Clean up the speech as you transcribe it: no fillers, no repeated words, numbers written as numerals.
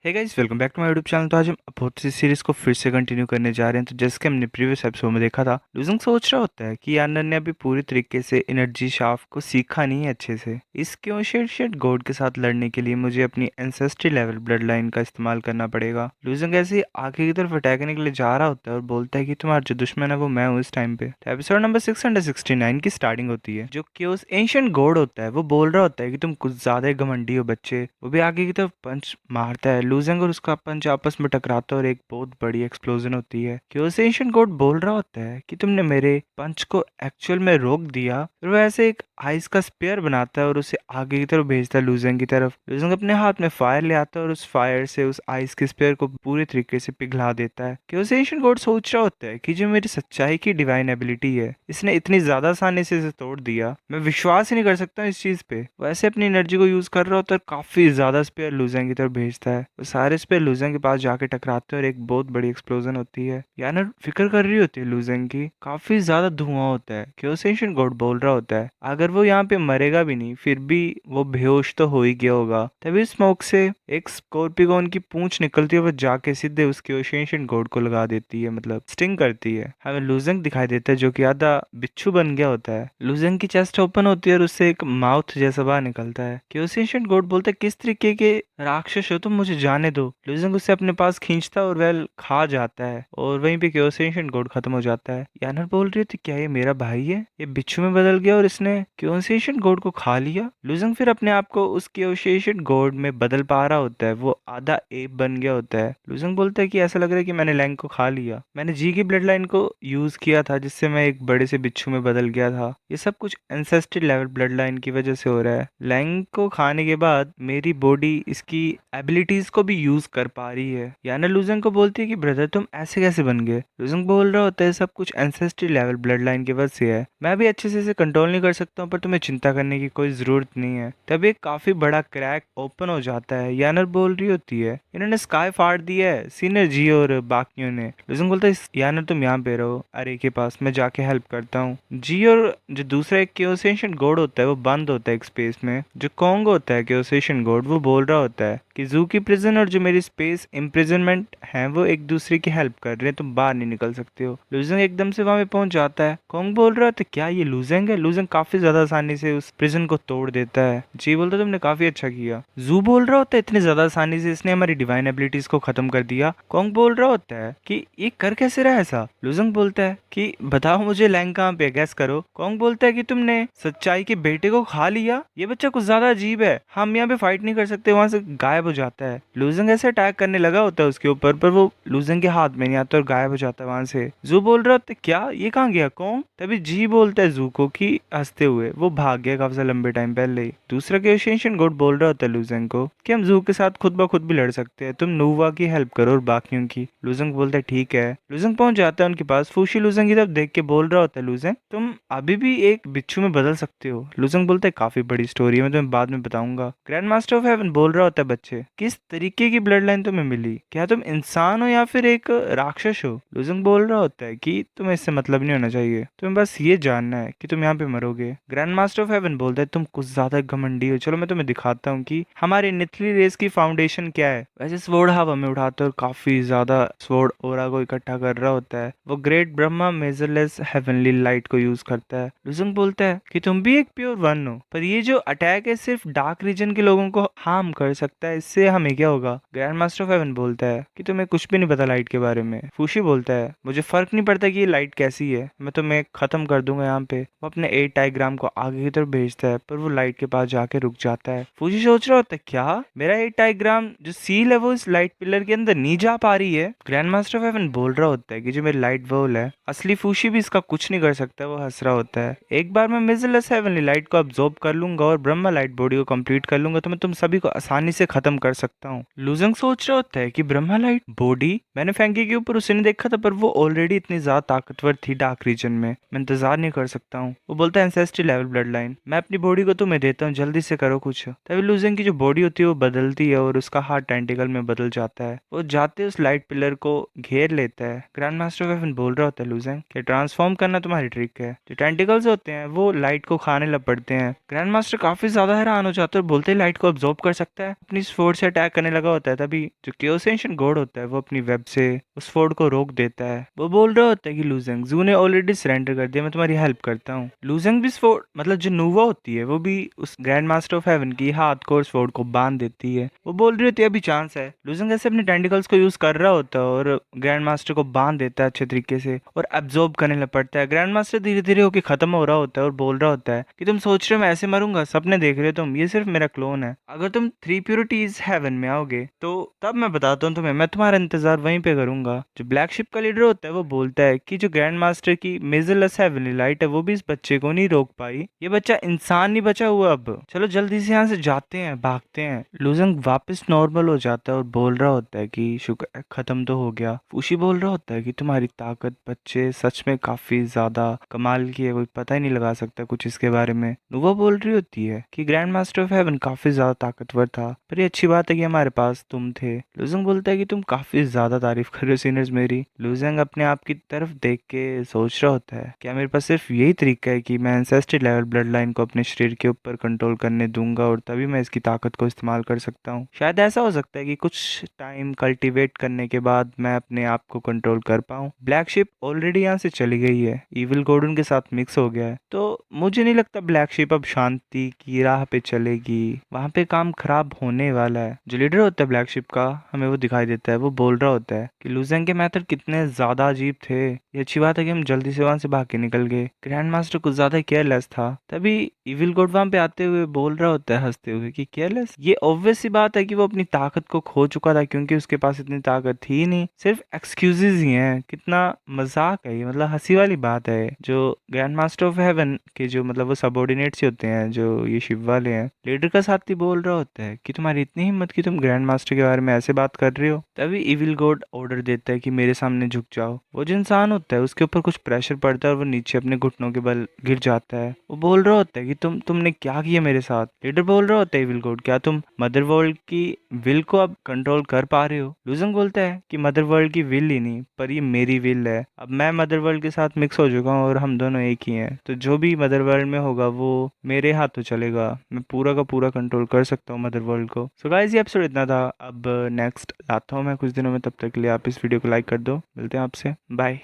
Hey guys, welcome back to my YouTube channel. तो आज हम बहुत सी सीरीज को फिर से कंटिन्यू करने जा रहे हैं। तो जैसे कि हमने प्रीवियस एपिसोड में देखा था, लूजिंग सोच रहा होता है कि यानर ने अभी पूरी तरीके से एनर्जी शाफ्ट को सीखा नहीं है अच्छे से। इसके ओशेट गॉड के साथ लड़ने के लिए मुझे अपनी एंसेस्ट्री लेवल ब्लड लाइन का इस्तेमाल करना पड़ेगा। लूजिंग ऐसे ही आगे की तरफ अटैकने के लिए जा रहा होता है और बोलता है कि तुम्हारा जो दुश्मन है वो मैं हूँ इस टाइम पे। तो एपिसोड नंबर 669 की स्टार्टिंग होती है। जो क्योस एंशिएंट गॉड होता है वो बोल रहा होता है कि तुम कुछ ज्यादा ही घमंडी हो बच्चे। वो भी आगे की तरफ पंच मारता है। लूजिंग और उसका पंच आपस में टकराता है और एक बहुत बड़ी एक्सप्लोजन होती है। क्योस एंशिएंट गॉड बोल रहा होता है कि तुमने मेरे पंच को एक्चुअल में रोक दिया। और वो ऐसे एक आइस का स्पेयर बनाता है और उसे आगे की तरफ भेजता है लूजिंग की तरफ। लूजिंग अपने हाथ में फायर ले आता है और उस फायर से उस आइस के स्पेयर को पूरी तरीके से पिघला देता है। क्योस एंशिएंट गॉड सोच रहा होता है कि जो मेरी सच्चाई की डिवाइन एबिलिटी है इसने इतनी ज्यादा आसानी से इसे तोड़ दिया। मैं विश्वास ही नहीं कर सकता इस चीज पे। वैसे अपनी एनर्जी को यूज कर रहा होता है और काफी ज्यादा स्पेयर लूजिंग की तरफ भेजता है। वो सारे स्पेयर लूजिंग के पास जाके टकराते हैं और एक बहुत बड़ी एक्सप्लोजन होती है। यानर फिक्र कर रही होती है लूजिंग की। काफी ज्यादा धुआं होता है। क्योस एंशिएंट गॉड बोल रहा होता है अगर वो यहाँ पे मरेगा भी नहीं फिर भी वो बेहोश तो हो ही गया होगा। तभी स्मोक से एक स्कॉर्पियन की पूंछ निकलती है। वो जाके सीधे उसके एंशिएंट गॉड को लगा देती है, मतलब स्टिंग करती है। हमें लूजिंग दिखाई देता है जो कि आधा बिच्छू बन गया होता है। लूजिंग की चेस्ट ओपन होती है और उससे एक माउथ जैसा बाहर निकलता है। क्योसिएंशिएंट गॉड बोलता है किस तरीके के राक्षस हो तुम, मुझे जाने दो। लूजिंग उसे अपने पास खींचता है और वेल खा जाता है और वहीं पे क्योसिएंशिएंट गॉड खत्म हो जाता है। यानर बोल रही थी क्या ये मेरा भाई है? ये बिच्छू में बदल गया और इसने क्योसिएंशिएंट गॉड को खा लिया। लूजिंग फिर अपने आप को उस क्योसिएंशिएंट गॉड में बदल पा रहा होता है। वो आधा एप बन गया होता है। लूजिंग बोलता है कि ऐसा लग रहा है कि मैंने लैंग को खा लिया। मैंने जी की ब्लड लाइन को यूज किया था जिससे मैं एक बड़े से बिच्छू में बदल गया था। ये सब कुछ एंसेस्ट्री लेवल ब्लड लाइन की वजह से हो रहा है। लैंग को खाने के बाद मेरी बॉडी इसकी एबिलिटीज को भी यूज कर पा रही है। याना लूजिंग को बोलती है कि ब्रदर तुम ऐसे कैसे बन गए? लूजिंग बोल रहा होता है सब कुछ एंसेस्ट्री लेवल ब्लड लाइन की वजह से है। मैं भी अच्छे से इसे कंट्रोल नहीं कर सकता हूँ पर तुम्हें चिंता करने की कोई जरूरत नहीं है। तब एक काफी बड़ा क्रैक ओपन हो जाता है। यानर बोल रही होती है इन्होंने स्काई फाड़ दिया है सीनियर जी और बाकियों ने। लूजिंग बोलता है यानर तुम यहाँ पे रहो अरे के पास, मैं जाके हेल्प करता हूँ। जी और जो दूसरा एक क्योसिएंशिएंट गॉड होता है वो बंद होता है एक स्पेस में। जो कोंग होता है क्योसिएंशिएंट गॉड वो बोल रहा होता है कि जू की प्रिजन और जो मेरी स्पेस इम्प्रिजनमेंट है वो एक दूसरे की हेल्प कर रहे हैं, तुम बाहर नहीं निकल सकते हो। लूजिंग एकदम से वहां पे पहुंच जाता है। कोंग बोल रहा था क्या ये लूजिंग है? लूजिंग काफी ज्यादा आसानी से उस प्रिजन को तोड़ देता है। जी बोलता तुमने काफी अच्छा किया। जू बोल रहा होता है इतनी ज्यादा आसानी से इसने हमारी डिवाइन एबिलिटीज को खत्म कर दिया। कोंग बोल रहा होता है कि ये कर कैसे रहा ऐसा? लूजिंग बोलता है कि बताओ मुझे लैंग कहाँ पे, गैस करो। कोंग बोलता है कि तुमने सच्चाई के बेटे को खा लिया। ये बच्चा कुछ ज्यादा अजीब है, हम यहाँ पे फाइट नहीं कर सकते। वहां से गायब हो जाता है। लूजिंग ऐसे अटैक करने लगा होता है उसके ऊपर पर वो लूजिंग के हाथ में नहीं आता और गायब हो जाता है वहां से। जू बोल रहा होता है क्या ये कहाँ गया कोंग? तभी जी बोलता है जू को कि हंसते हुए वो भाग गया काफी लंबे टाइम पहले ही। दूसरा क्वेश्चन गोड बोल रहा होता है लूजिंग को कि हम जू के साथ खुद ब खुद भी लड़ सकते हैं, तुम नूवा की हेल्प करो और बाकियों की। लूजिंग बोलता है ठीक है। लूजिंग पहुंच जाता है उनके पास। फूशी लूजिंग की तरफ देख के बोल रहा होता है लूजिंग तुम अभी भी एक बिच्छू में बदल सकते हो। लूजिंग बोलता है काफी बड़ी स्टोरी है, मैं तुम्हें बाद में बताऊंगा। ग्रैंड मास्टर ऑफ हेवन बोल रहा होता है बच्चे किस तरीके की ब्लड लाइन तुम्हें मिली? क्या तुम इंसान हो या फिर एक राक्षस हो? लूजिंग बोल रहा होता है कि तुम्हें इससे मतलब नहीं होना चाहिए, तुम्हें बस ये जानना है कि तुम यहाँ पे मरोगे। ग्रैंड मास्टर ऑफ हेवन बोलता है तुम कुछ ज्यादा घमंडी हो, चलो मैं तुम्हें दिखाता हूँ कि हमारे निथली रेस की फाउंडेशन क्या है। वैसे स्वॉर्ड हवा में उठाते और काफी ज्यादा स्वॉर्ड ओरा को इकट्ठा कर रहा होता है। वो great Brahma measureless heavenly light को यूज करता है। लूजिंग बोलता है कि तुम भी एक प्योर वन हो पर ये जो अटैक है सिर्फ डार्क रीजन के लोगों को हार्म कर सकता है, इससे हमें क्या होगा? ग्रैंड मास्टर ऑफ हेवन बोलता है कि तुम्हें कुछ भी नहीं पता लाइट के बारे में। फूशी बोलता है मुझे फर्क नहीं पड़ता कि ये लाइट कैसी है, मैं तुम्हें खत्म कर दूंगा यहाँ पे। वो अपने 8 डायग्राम को आगे की तरफ भेजता है पर वो लाइट के पास जाके रुक जाता है। फूशी सोच रहा होता है क्या मेरा 8 डायग्राम जो सील है वो इस लाइट पिलर के अंदर नहीं जा पा रही है? ग्रैंड मास्टर ऑफ हेवन बोल रहा होता है कि जो मेरी लाइट वोल है असली फूशी भी इसका कुछ नहीं कर सकता। वो हंस रहा होता है एक बार मैं मेजरलेस हेवनली लाइट को अब्सॉर्ब कर लूंगा और ब्रह्मा लाइट बॉडी को कंप्लीट कर लूंगा तो मैं तुम सभी को आसानी से खत्म कर सकता हूँ। लूजिंग सोच रहा होता है कि ब्रह्मा लाइट बॉडी, मैंने फैंकी के ऊपर उसे नहीं देखा था पर वो ऑलरेडी इतनी ज्यादा ताकतवर थी डार्क रीजन में, मैं इंतजार नहीं कर सकता हूँ। वो बोलता है एंसेस्ट्री लेवल ब्लड लाइन, मैं अपनी बॉडी को तुम्हें देता हूँ, जल्दी से करो कुछ। तभी लूजिंग की जो बॉडी होती है वो बदलती है और उसका हाथ टेंटिकल में बदल जाता है। वो जाते उस लाइट पिलर को घेर लेता है। ग्रैंड मास्टर ऑफ हेवन बोल रहा होता है लूजिंग कि ट्रांसफॉर्म करना तुम्हारी ट्रिक है। जो टेंटिकल्स होते हैं वो लाइट को खाने लग पड़ते हैं। ग्रैंड मास्टर काफी ज्यादा हैरान हो जाते हैं और बोलते हैं लाइट को अब्सॉर्ब कर सकता है। अपनी स्वॉर्ड से अटैक करने लगा होता है तभी जो क्योसेंशन गॉड होता है वो अपनी वेब से उस फोर्ड को रोक देता है। वो बोल रहा होता है कि लूजेंग, जू ने ऑलरेडी सरेंडर कर दिया, मैं तुम्हारी हेल्प करता हूँ। लूजेंग भी फोर्ड मतलब जो नूवा होती है वो भी उस ग्रैंड मास्टर ऑफ हेवन की हाथ को उस फोर्ड को बांध देती है। वो बोल रही होती है अभी चांस है। लूजेंग ऐसे अपने टेंटिकल्स को यूज कर रहा होता है और ग्रैंड मास्टर को बांध देता है अच्छे तरीके से और एब्जॉर्ब करने लग पड़ता है। ग्रैंड मास्टर धीरे धीरे होकर खत्म हो रहा होता है और बोल रहा होता है कि तुम सोच रहे हो मैं ऐसे मरूंगा, सपने देख रहे हो तुम, ये सिर्फ मेरा क्लोन है। अगर तुम थ्री प्योरिटीज हेवन में आओगे तो तब मैं बताता हूँ तुम्हें, मैं तुम्हारा इंतजार वहीं पे करूंगा। जो ब्लैक शिप का लीडर होता है वो बोलता है कि जो ग्रैंड मास्टर की मेजरलेस हेवनली लाइट है वो भी इस बच्चे को नहीं रोक पाई, ये बच्चा इंसान नहीं बचा हुआ। अब चलो जल्दी से यहाँ से जाते हैं, भागते हैं। लूजंग वापस नॉर्मल हो जाता है और बोल रहा होता है कि शुक्र है, खत्म तो हो गया। फूशी बोल रहा होता है कि तुम्हारी ताकत बच्चे सच में काफी ज्यादा कमाल की है, कोई पता ही नहीं लगा सकता कुछ इसके बारे में। नुवा बोल रही होती है कि ग्रैंड मास्टर ऑफ हेवन काफी ज्यादा ताकतवर था, पर ये अच्छी बात है कि हमारे पास तुम थे। लूजंग बोलता है कि तुम काफी ज्यादा तारीफ कर रहे हो सीनियर्स मेरी। लूजंग अपने आप की तरफ देख के सोच रहा होता है क्या मेरे पास सिर्फ यही तरीका है कि मैं एंसेस्ट्री लेवल ब्लड लाइन को अपने शरीर के ऊपर कंट्रोल करने दूंगा और तभी मैं इसकी ताकत को इस्तेमाल कर सकता हूँ। शायद ऐसा हो सकता है कि कुछ टाइम कल्टीवेट करने के बाद मैं अपने आप को कंट्रोल कर पाऊँ। ब्लैक शिप ऑलरेडी यहाँ से चली गई है, इविल गोल्डन के साथ मिक्स हो गया है, तो मुझे नहीं लगता ब्लैक शिप अब शांति की राह पे चलेगी। वहां पे काम खराब होने वाला है। जो लीडर होता है ब्लैक शिप का हमें वो दिखाई देता है, वो बोल रहा होता है कि लूजेंग के मेथड कितने ज्यादा अजीब थे। ये अच्छी बात है कि हम जल्दी से वहां से भाग के निकल गए। ग्रैंड मास्टर कुछ ज्यादा केयरलेस था। तभी इविल गॉड वहां पे आते हुए बोल रहा होता है हंसते हुए कि केयरलेस, ये ऑब्वियस सी बात है कि वो अपनी ताकत को खो चुका था क्योंकि उसके पास इतनी ताकत थी ही नहीं, सिर्फ एक्सक्यूजेज ही हैं। कितना मजाक है ये, मतलब हंसी वाली बात है। जो ग्रैंड मास्टर ऑफ हेवन के जो मतलब वो सबऑर्डिनेट्स ही होते हैं जो ये शिव वाले हैं, लीडर का साथी बोल रहा होता है कि तुम्हारी इतनी हिम्मत कि तुम ग्रैंड मास्टर के बारे में ऐसे बात कर रहे हो। तभी इविल गॉड ऑर्डर देता है कि मेरे सामने झुक जाओ। वो जो इंसान होता है उसके ऊपर कुछ प्रेशर पड़ता है और वो नीचे अपने घुटनों के बल गिर जाता है। वो बोल रहा होता है कि तुमने क्या किया मेरे साथ। लीडर बोल रहा होता है इविल गॉड, क्या तुम मदर वर्ल्ड की विल को अब कंट्रोल कर पा रहे हो। लूजंग बोलता है कि मदर वर्ल्ड की विल ही नहीं पर ये मेरी विल है। अब मैं मदर वर्ल्ड के साथ मिक्स हो चुका हूँ और हम दोनों एक ही हैं, तो जो भी मदर वर्ल्ड में होगा वो मेरे हाथों चलेगा। मैं पूरा का पूरा कंट्रोल कर सकता हूँ मदर वर्ल्ड को। सो गाइस ये एपिसोड इतना था। अब नेक्स्ट लाता हूँ मैं कुछ दिनों में, तब तक के लिए आप इस वीडियो को लाइक कर दो। मिलते हैं आपसे, बाय।